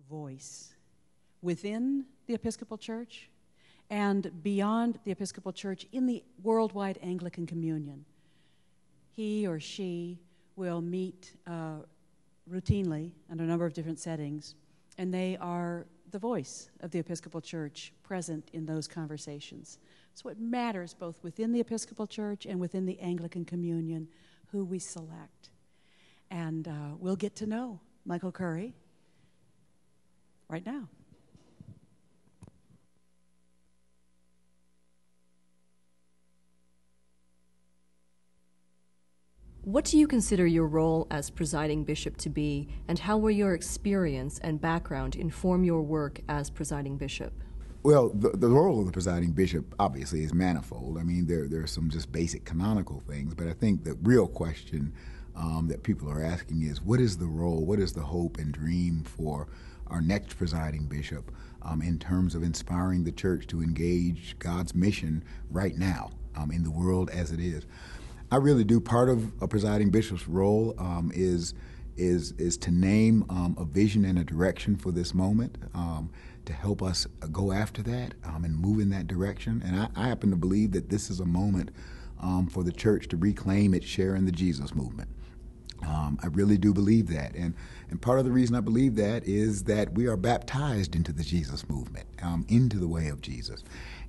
voice within the Episcopal Church and beyond the Episcopal Church in the worldwide Anglican Communion. He or she will meet routinely in a number of different settings, and they are the voice of the Episcopal Church present in those conversations. So it matters both within the Episcopal Church and within the Anglican Communion who we select. And we'll get to know Michael Curry right now. What do you consider your role as presiding bishop to be, and how will your experience and background inform your work as presiding bishop? Well, the role of the presiding bishop obviously is manifold. I mean, there are some just basic canonical things, but I think the real question that people are asking is, what is the role, what is the hope and dream for our next presiding bishop in terms of inspiring the church to engage God's mission right now in the world as it is? I really do. Part of a presiding bishop's role is to name a vision and a direction for this moment, to help us go after that and move in that direction. And I happen to believe that this is a moment for the church to reclaim its share in the Jesus movement. I really do believe that. And part of the reason I believe that is that we are baptized into the Jesus movement, into the way of Jesus.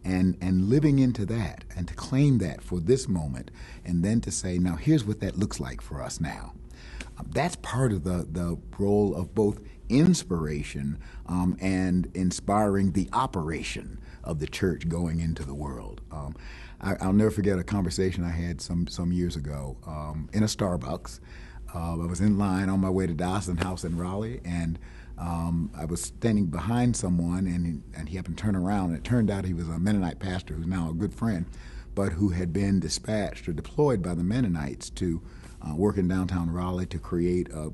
And living into that and to claim that for this moment and then to say, now here's what that looks like for us now. That's part of the role of both inspiration and inspiring the operation of the church going into the world. I'll never forget a conversation I had some years ago in a Starbucks. I was in line on my way to Dawson House in Raleigh, and I was standing behind someone, and he happened to turn around, and it turned out he was a Mennonite pastor who's now a good friend, but who had been dispatched or deployed by the Mennonites to work in downtown Raleigh to create a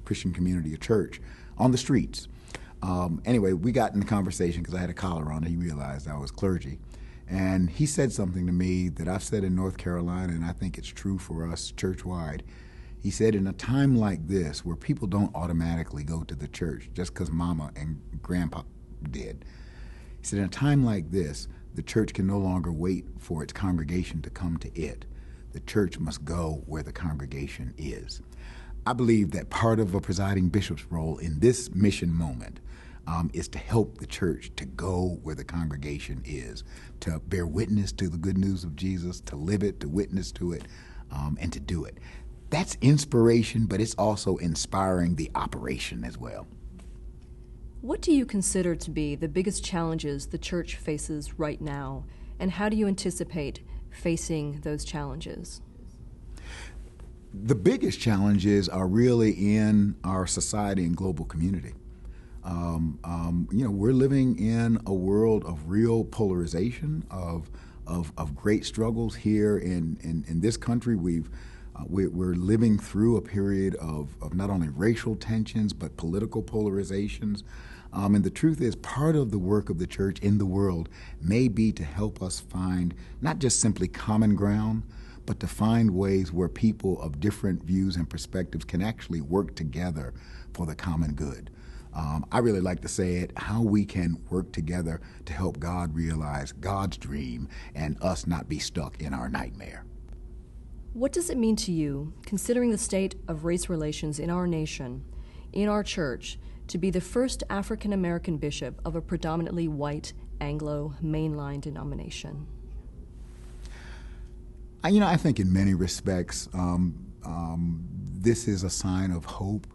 Christian community, a church, on the streets. Anyway, we got in the conversation because I had a collar on, and he realized I was clergy. And he said something to me that I've said in North Carolina, and I think it's true for us church-wide. He said, in a time like this, where people don't automatically go to the church just because mama and grandpa did, he said, in a time like this, the church can no longer wait for its congregation to come to it. The church must go where the congregation is. I believe that part of a presiding bishop's role in this mission moment is to help the church to go where the congregation is, to bear witness to the good news of Jesus, to live it, to witness to it, and to do it. That's inspiration, but it's also inspiring the operation as well. What do you consider to be the biggest challenges the church faces right now, and how do you anticipate facing those challenges? The biggest challenges are really in our society and global community. We're living in a world of real polarization, of great struggles here in this country. We're living through a period of not only racial tensions, but political polarizations. And the truth is, part of the work of the church in the world may be to help us find not just simply common ground, but to find ways where people of different views and perspectives can actually work together for the common good. I really like to say it, how we can work together to help God realize God's dream and us not be stuck in our nightmare. What does it mean to you, considering the state of race relations in our nation, in our church, to be the first African-American bishop of a predominantly white Anglo mainline denomination? I think in many respects, this is a sign of hope,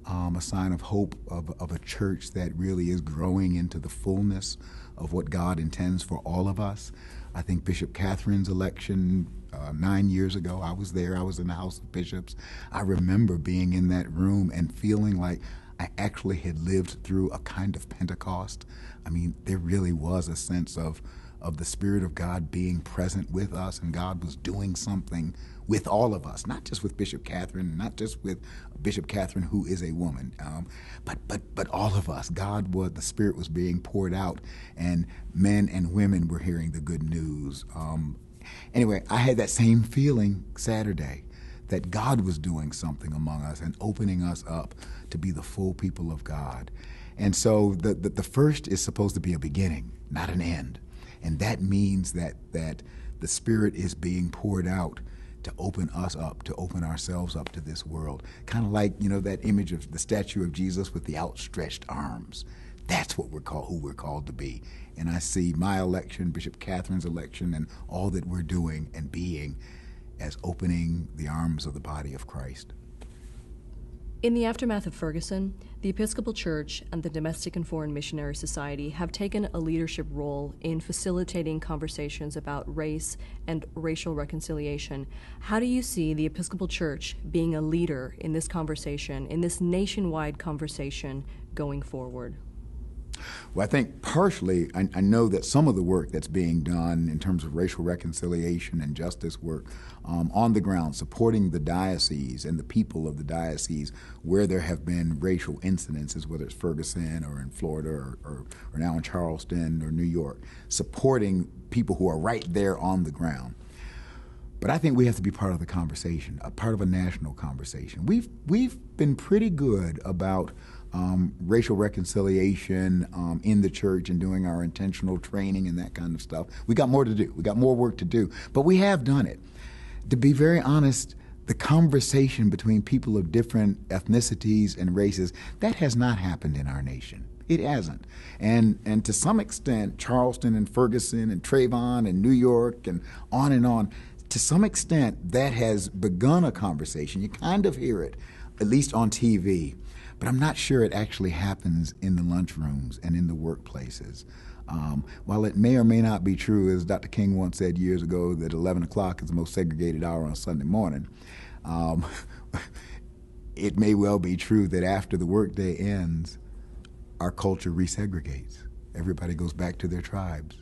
of a church that really is growing into the fullness of what God intends for all of us. I think Bishop Catherine's election 9 years ago, I was there. I was in the House of Bishops. I remember being in that room and feeling like I actually had lived through a kind of Pentecost. I mean, there really was a sense of the Spirit of God being present with us, and God was doing something with all of us, not just with Bishop Catherine, not just with Bishop Catherine, who is a woman, but all of us. The Spirit was being poured out, and men and women were hearing the good news. Anyway, I had that same feeling Saturday, that God was doing something among us and opening us up to be the full people of God. And so the first is supposed to be a beginning, not an end. And that means that the Spirit is being poured out to open us up, to open ourselves up to this world. Kind of like, that image of the statue of Jesus with the outstretched arms. That's what who we're called to be. And I see my election, Bishop Catherine's election, and all that we're doing and being as opening the arms of the body of Christ. In the aftermath of Ferguson, the Episcopal Church and the Domestic and Foreign Missionary Society have taken a leadership role in facilitating conversations about race and racial reconciliation. How do you see the Episcopal Church being a leader in this conversation, in this nationwide conversation going forward? Well, I think partially, I know that some of the work that's being done in terms of racial reconciliation and justice work on the ground, supporting the diocese and the people of the diocese where there have been racial incidences, whether it's Ferguson or in Florida or now in Charleston or New York, supporting people who are right there on the ground. But I think we have to be part of the conversation, a part of a national conversation. We've been pretty good about racial reconciliation in the church and doing our intentional training and that kind of stuff. We got more to do. We got more work to do. But we have done it. To be very honest, the conversation between people of different ethnicities and races, that has not happened in our nation. It hasn't. And to some extent, Charleston and Ferguson and Trayvon and New York and on, to some extent, that has begun a conversation. You kind of hear it, at least on TV. But I'm not sure it actually happens in the lunchrooms and in the workplaces. While it may or may not be true, as Dr. King once said years ago, that 11 o'clock is the most segregated hour on Sunday morning, it may well be true that after the workday ends, our culture resegregates. Everybody goes back to their tribes.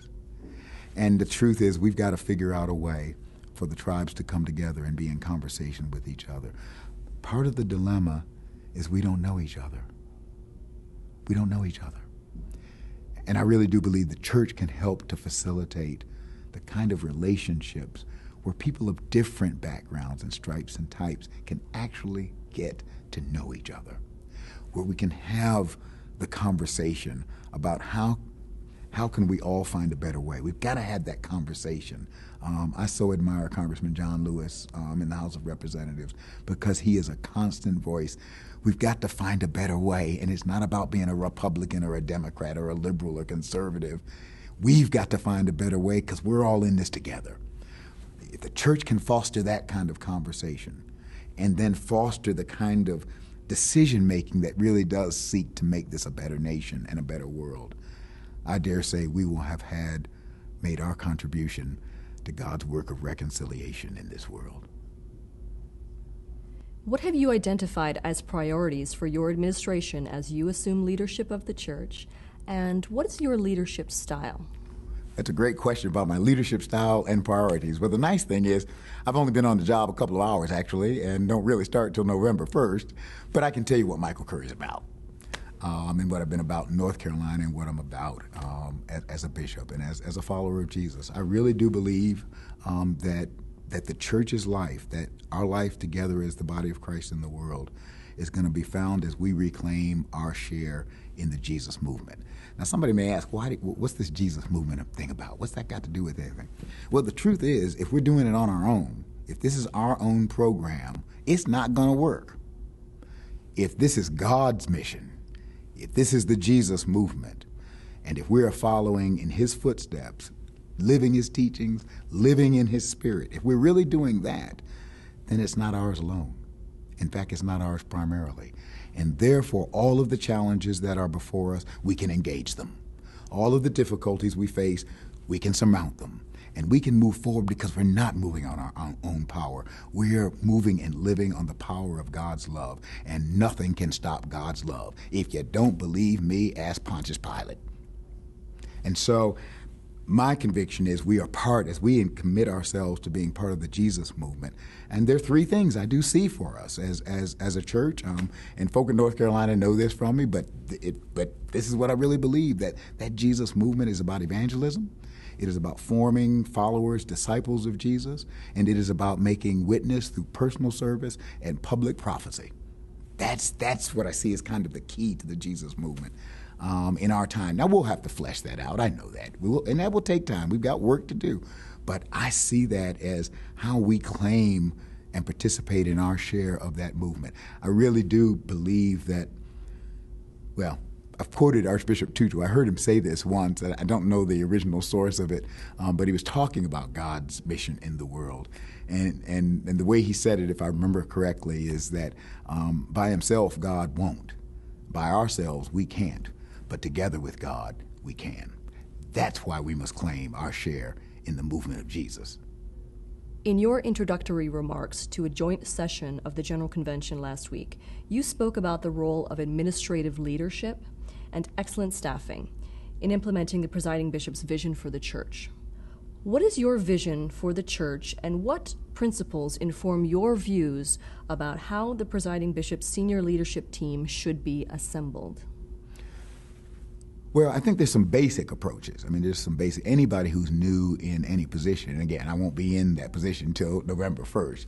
And the truth is, we've got to figure out a way for the tribes to come together and be in conversation with each other. Part of the dilemma is we don't know each other. We don't know each other. And I really do believe the church can help to facilitate the kind of relationships where people of different backgrounds and stripes and types can actually get to know each other, where we can have the conversation about how can we all find a better way. We've got to have that conversation. I so admire Congressman John Lewis in the House of Representatives because he is a constant voice. We've got to find a better way, and it's not about being a Republican or a Democrat or a liberal or conservative. We've got to find a better way because we're all in this together. If the church can foster that kind of conversation and then foster the kind of decision-making that really does seek to make this a better nation and a better world, I dare say we will have made our contribution to God's work of reconciliation in this world. What have you identified as priorities for your administration as you assume leadership of the church, and what is your leadership style? That's a great question about my leadership style and priorities. Well, the nice thing is I've only been on the job a couple of hours, actually, and don't really start till November 1st, but I can tell you what Michael Curry is about. And what I've been about in North Carolina and what I'm about as a bishop and as a follower of Jesus. I really do believe that the church's life, that our life together as the body of Christ in the world, is going to be found as we reclaim our share in the Jesus movement. Now, somebody may ask, what's this Jesus movement thing about? What's that got to do with anything? Well, the truth is, if we're doing it on our own, if this is our own program, it's not going to work. If this is God's mission, if this is the Jesus movement, and if we are following in his footsteps, living his teachings, living in his spirit, if we're really doing that, then it's not ours alone. In fact, it's not ours primarily. And therefore, all of the challenges that are before us, we can engage them. All of the difficulties we face, we can surmount them. And we can move forward because we're not moving on our own power. We're moving and living on the power of God's love. And nothing can stop God's love. If you don't believe me, ask Pontius Pilate. And so my conviction is we are part, as we commit ourselves to being part of the Jesus movement. And there are three things I do see for us as a church. And folk in North Carolina know this from me, but this is what I really believe, that Jesus movement is about evangelism. It is about forming followers, disciples of Jesus, and it is about making witness through personal service and public prophecy. That's what I see as kind of the key to the Jesus movement. in our time. Now, we'll have to flesh that out. I know that. And that will take time. We've got work to do. But I see that as how we claim and participate in our share of that movement. I really do believe that, well, I've quoted Archbishop Tutu. I heard him say this once. I don't know the original source of it, but he was talking about God's mission in the world. And the way he said it, if I remember correctly, is that by himself, God won't. By ourselves, we can't. But together with God, we can. That's why we must claim our share in the movement of Jesus. In your introductory remarks to a joint session of the General Convention last week, you spoke about the role of administrative leadership and excellent staffing in implementing the presiding bishop's vision for the church. What is your vision for the church, and what principles inform your views about how the presiding bishop's senior leadership team should be assembled? Well, I think there's some basic approaches. I mean, there's some basic, anybody who's new in any position, and again, I won't be in that position until November 1st,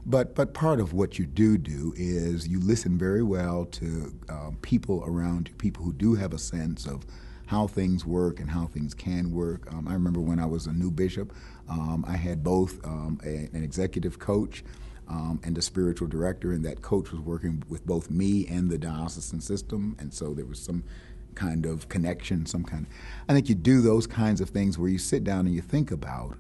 but part of what you do is you listen very well to people around you, people who do have a sense of how things work and how things can work. I remember when I was a new bishop, I had both an executive coach and a spiritual director, and that coach was working with both me and the diocesan system, and so there was some kind of connection, I think you do those kinds of things where you sit down and you think about,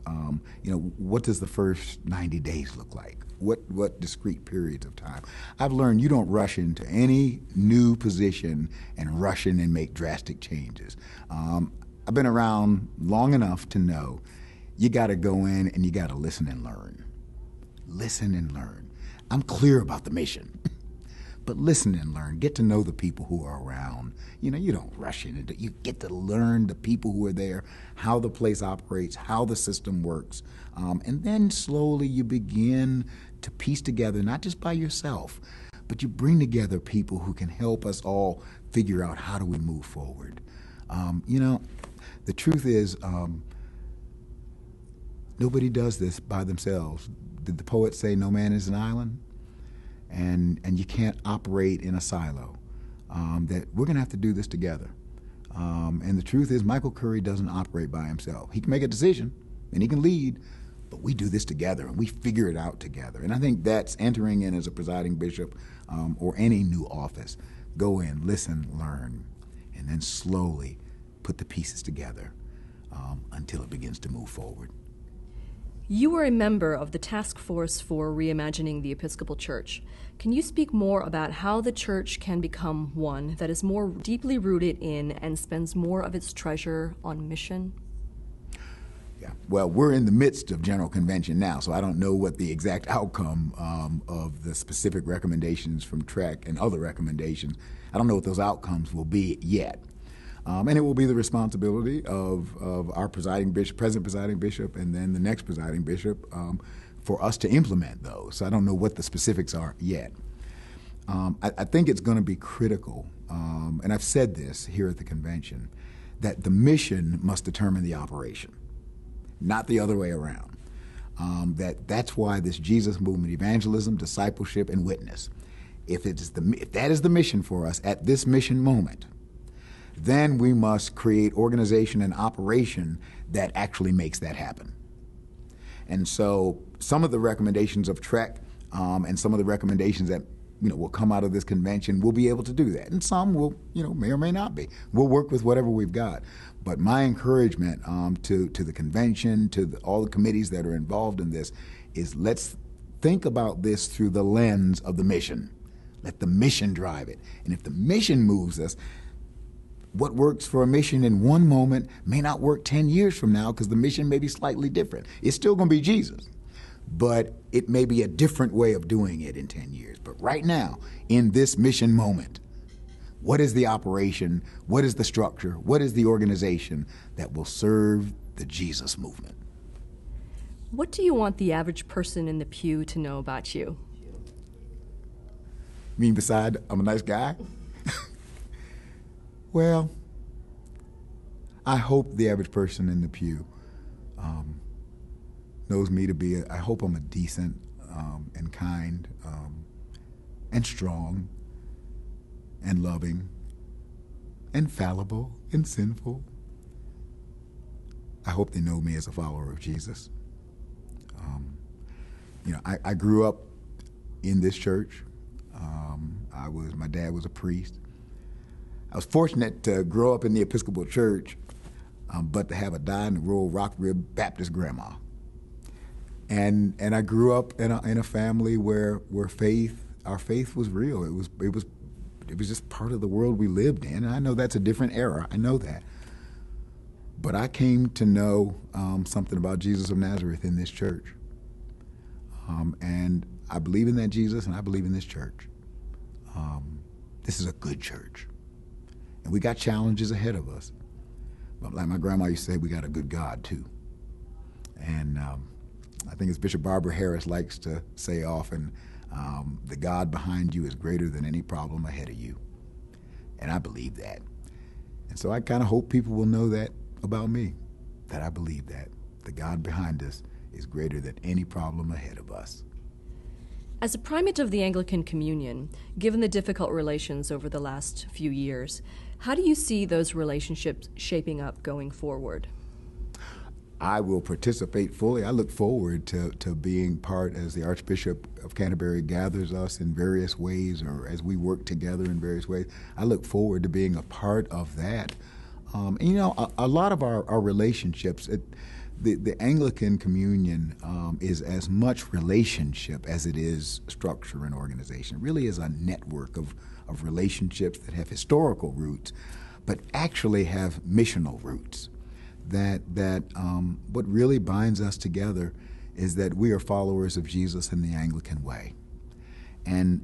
what does the first 90 days look like? What discrete periods of time? I've learned you don't rush into any new position and rush in and make drastic changes. I've been around long enough to know you got to go in and you got to listen and learn. Listen and learn. I'm clear about the mission. But listen and learn. Get to know the people who are around. You don't rush in. You get to learn the people who are there, how the place operates, how the system works. And then slowly you begin to piece together, not just by yourself, but you bring together people who can help us all figure out how do we move forward. The truth is, nobody does this by themselves. Did the poet say no man is an island? And you can't operate in a silo. That we're going to have to do this together. And the truth is, Michael Curry doesn't operate by himself. He can make a decision and he can lead, but we do this together and we figure it out together. And I think that's entering in as a presiding bishop or any new office. Go in, listen, learn, and then slowly put the pieces together until it begins to move forward. You were a member of the task force for reimagining the Episcopal Church. Can you speak more about how the church can become one that is more deeply rooted in and spends more of its treasure on mission? Yeah, well, we're in the midst of General Convention now, so I don't know what the exact outcome of the specific recommendations from TREC and other recommendations. I don't know what those outcomes will be yet. And it will be the responsibility of our presiding bishop, present presiding bishop, and then the next presiding bishop for us to implement those. So I don't know what the specifics are yet. I think it's going to be critical, and I've said this here at the convention, that the mission must determine the operation, not the other way around. That's why this Jesus movement, evangelism, discipleship, and witness, if that is the mission for us at this mission moment, then we must create organization and operation that actually makes that happen. And so some of the recommendations of TREC and some of the recommendations that will come out of this convention will be able to do that. And some will, may or may not be. We'll work with whatever we've got. But my encouragement to the convention, to all the committees that are involved in this, is let's think about this through the lens of the mission. Let the mission drive it. And if the mission moves us, what works for a mission in one moment may not work 10 years from now because the mission may be slightly different. It's still going to be Jesus, but it may be a different way of doing it in 10 years. But right now, in this mission moment, what is the operation? What is the structure? What is the organization that will serve the Jesus movement? What do you want the average person in the pew to know about you? You mean beside I'm a nice guy? Well, I hope the average person in the pew knows me to be, I hope I'm a decent and kind and strong and loving and fallible and sinful. I hope they know me as a follower of Jesus. I grew up in this church. My dad was a priest. I was fortunate to grow up in the Episcopal Church, but to have a dyed-in-the-wool rock-ribbed Baptist grandma. And I grew up in a family where our faith was real. It was just part of the world we lived in. And I know that's a different era. I know that. But I came to know something about Jesus of Nazareth in this church. And I believe in that Jesus, and I believe in this church. This is a good church. And we got challenges ahead of us. But like my grandma used to say, we got a good God, too. And I think as Bishop Barbara Harris likes to say often, the God behind you is greater than any problem ahead of you. And I believe that. And so I kind of hope people will know that about me, that I believe that. The God behind us is greater than any problem ahead of us. As a primate of the Anglican Communion, given the difficult relations over the last few years, how do you see those relationships shaping up going forward? I will participate fully. I look forward to being part as the Archbishop of Canterbury gathers us in various ways, or as we work together in various ways. I look forward to being a part of that. A lot of our relationships, the Anglican Communion is as much relationship as it is structure and organization. It really is a network of relationships that have historical roots, but actually have missional roots. That what really binds us together is that we are followers of Jesus in the Anglican way. And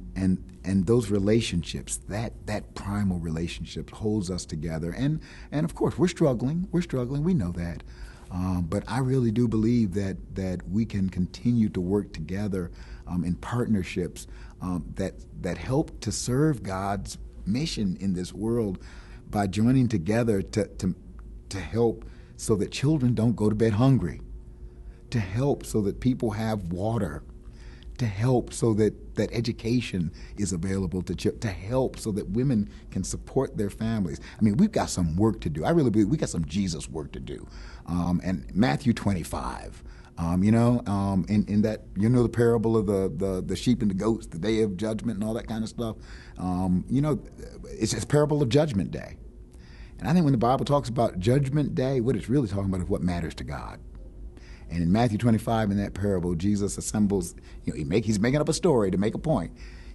those relationships, that primal relationship holds us together. And of course, we're struggling, we know that. But I really do believe that we can continue to work together in partnerships that help to serve God's mission in this world by joining together to help so that children don't go to bed hungry, to help so that people have water, to help so that education is available to help so that women can support their families. I mean, we've got some work to do. I really believe we got some Jesus work to do. And Matthew 25, in that, the parable of the sheep and the goats, the day of judgment and all that kind of stuff. It's a parable of Judgment Day. And I think when the Bible talks about Judgment Day, what it's really talking about is what matters to God. And in Matthew 25, in that parable, Jesus assembles, he's making up a story to make a point,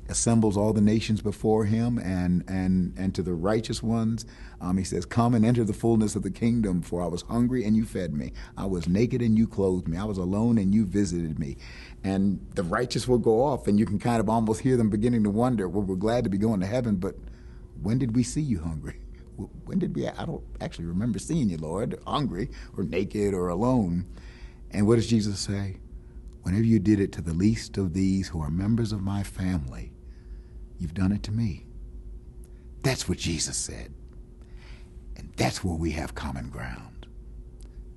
assembles all the nations before him, and to the righteous ones, he says, "Come and enter the fullness of the kingdom, for I was hungry and you fed me. I was naked and you clothed me. I was alone and you visited me." And the righteous will go off, and you can kind of almost hear them beginning to wonder, well, we're glad to be going to heaven, but when did we see you hungry? When did we? I don't actually remember seeing you, Lord, hungry or naked or alone. And what does Jesus say? Whenever you did it to the least of these who are members of my family, you've done it to me. That's what Jesus said. And that's where we have common ground,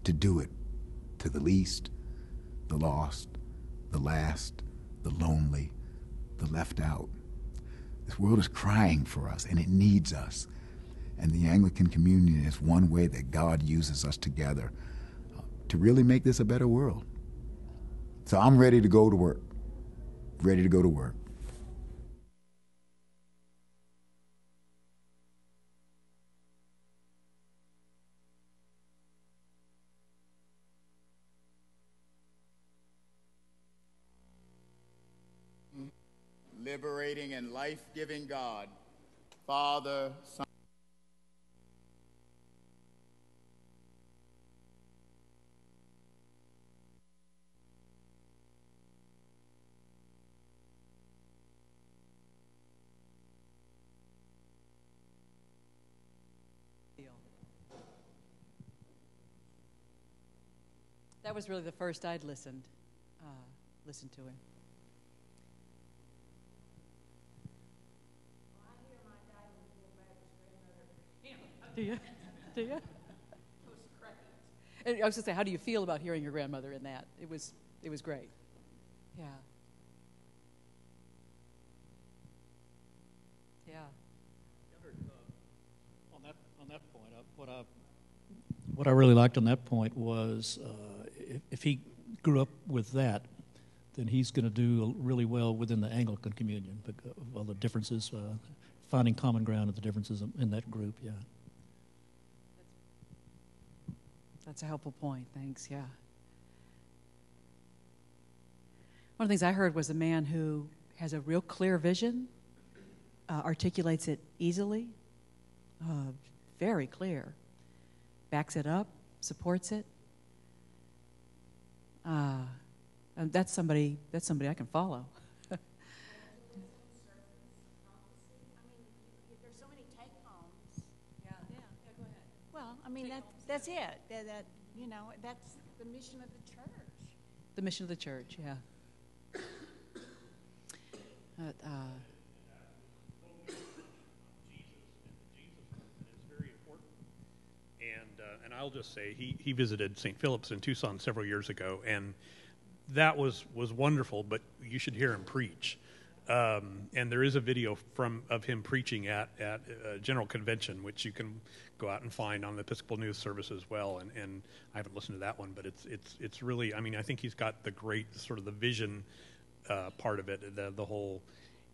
to do it to the least, the lost, the last, the lonely, the left out. This world is crying for us, and it needs us. And the Anglican Communion is one way that God uses us together to really make this a better world. So I'm ready to go to work. Ready to go to work. Liberating and life-giving God, Father, Son. That was really the first I'd listened to him. Do you? Do you? And I was going to say, how do you feel about hearing your grandmother in that? It was great. Yeah. Yeah. On that point, what I really liked on that point was if he grew up with that, then he's going to do really well within the Anglican Communion because of all the differences, finding common ground of the differences in that group, yeah. That's a helpful point. Thanks, yeah. One of the things I heard was a man who has a real clear vision, articulates it easily, very clear, backs it up, supports it. And that's somebody I can follow. There's so many take-homes. Yeah, go ahead. Well, I mean, that's it. That's the mission of the church. The mission of the church, yeah. And I'll just say he visited St. Philip's in Tucson several years ago, and that was wonderful. But you should hear him preach. And there is a video of him preaching at a general convention, which you can go out and find on the Episcopal News Service as well. And I haven't listened to that one, but it's really, I mean, I think he's got the great sort of the vision part of it, the whole.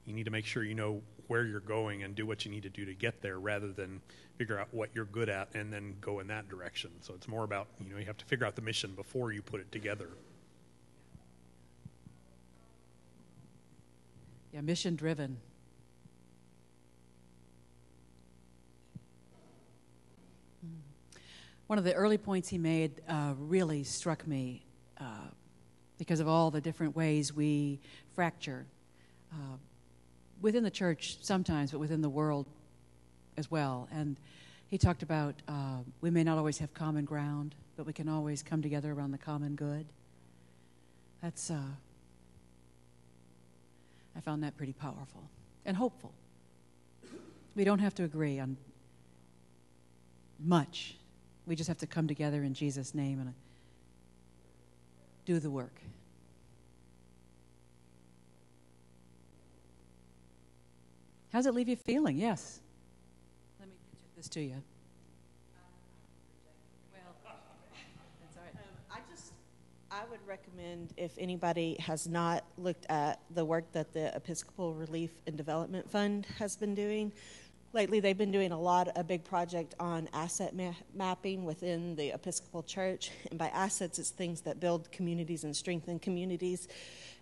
You need to make sure you know where you're going and do what you need to do to get there rather than figure out what you're good at and then go in that direction. So it's more about, you have to figure out the mission before you put it together. Yeah, mission driven. One of the early points he made really struck me because of all the different ways we fracture within the church sometimes, but within the world as well. And he talked about we may not always have common ground, but we can always come together around the common good. That's I found that pretty powerful and hopeful. We don't have to agree on much. We just have to come together in Jesus' name and do the work. How does it leave you feeling? Yes. Let me picture this to you. Well, that's all right. I would recommend, if anybody has not looked at the work that the Episcopal Relief and Development Fund has been doing. Lately, they've been doing a big project on asset mapping within the Episcopal Church. And by assets, it's things that build communities and strengthen communities.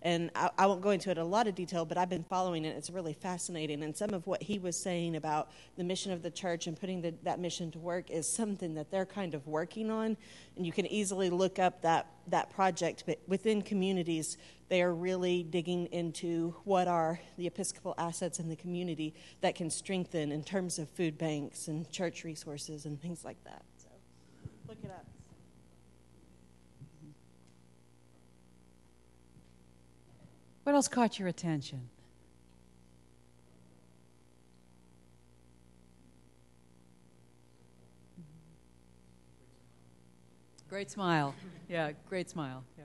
And I won't go into it in a lot of detail, but I've been following it. It's really fascinating. And some of what he was saying about the mission of the church and putting that mission to work is something that they're kind of working on. And you can easily look up that project. But within communities, they are really digging into what are the Episcopal assets in the community that can strengthen in terms of food banks and church resources and things like that. So look it up. What else caught your attention? Great smile. Yeah, great smile. Yeah.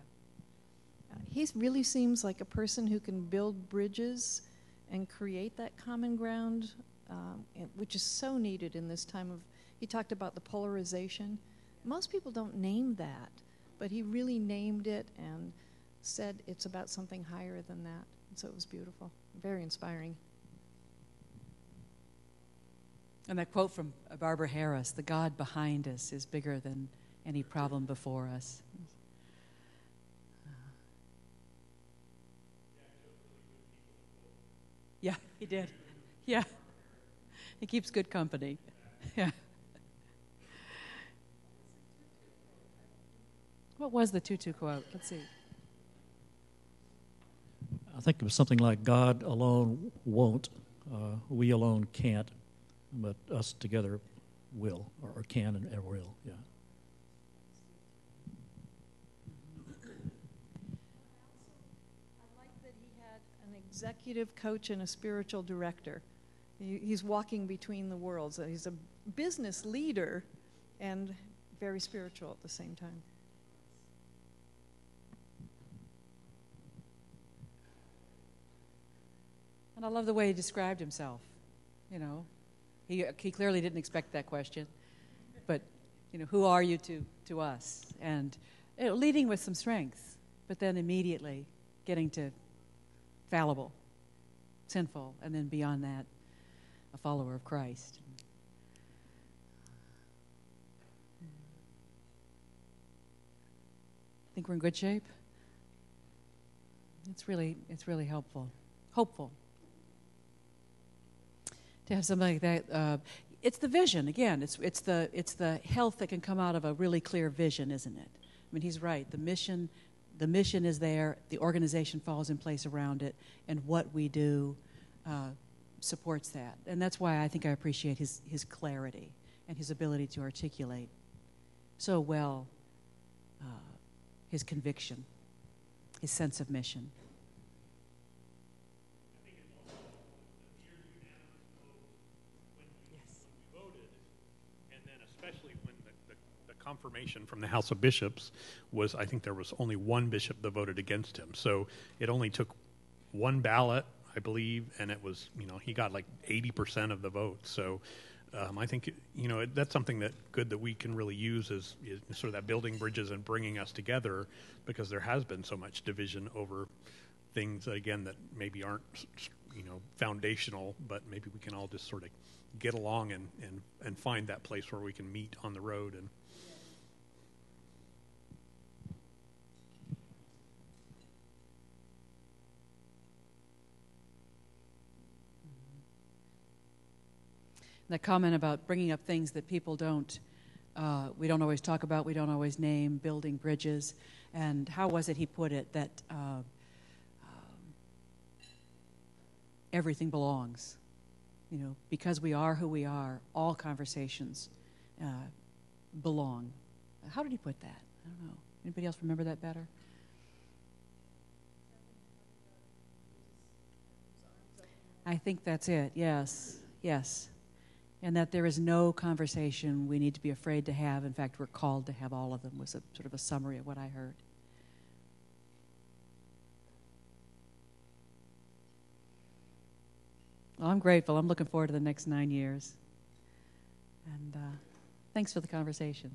He really seems like a person who can build bridges and create that common ground, which is so needed in this time of, he talked about the polarization. Most people don't name that, but he really named it and said it's about something higher than that. And so it was beautiful, very inspiring. And that quote from Barbara Harris, the God behind us is bigger than any problem before us. Yeah, he did. Yeah. He keeps good company. Yeah. What was the Tutu quote? Let's see. I think it was something like, God alone won't, we alone can't, but us together will, or can and will, yeah. I like that he had an executive coach and a spiritual director. He's walking between the worlds. He's a business leader and very spiritual at the same time. And I love the way he described himself. You know, he clearly didn't expect that question. who are you to us? And leading with some strength, but then immediately getting to fallible, sinful, and then beyond that, a follower of Christ. Think we're in good shape? It's really hopeful to have something like that. It's the vision again. It's the health that can come out of a really clear vision, isn't it? I mean, he's right. The mission is there. The organization falls in place around it, and what we do supports that. And that's why I think I appreciate his clarity and his ability to articulate so well his conviction, his sense of mission. I think it's also the near unanimous vote when we voted, and then especially when the confirmation from the House of Bishops was, I think there was only one bishop that voted against him. So it only took one ballot, I believe, and it was, he got like 80% of the vote. So I think, that's something that we can really use is sort of that building bridges and bringing us together, because there has been so much division over things, again, that maybe aren't, foundational, but maybe we can all just sort of get along and find that place where we can meet on the road. And that comment about bringing up things that people we don't always talk about, we don't always name, building bridges. And how was it he put it, that everything belongs? Because we are who we are, all conversations belong. How did he put that? I don't know. Anybody else remember that better? I think that's it, yes. And that there is no conversation we need to be afraid to have. In fact, we're called to have all of them, was sort of a summary of what I heard. Well, I'm grateful. I'm looking forward to the next 9 years. And thanks for the conversation.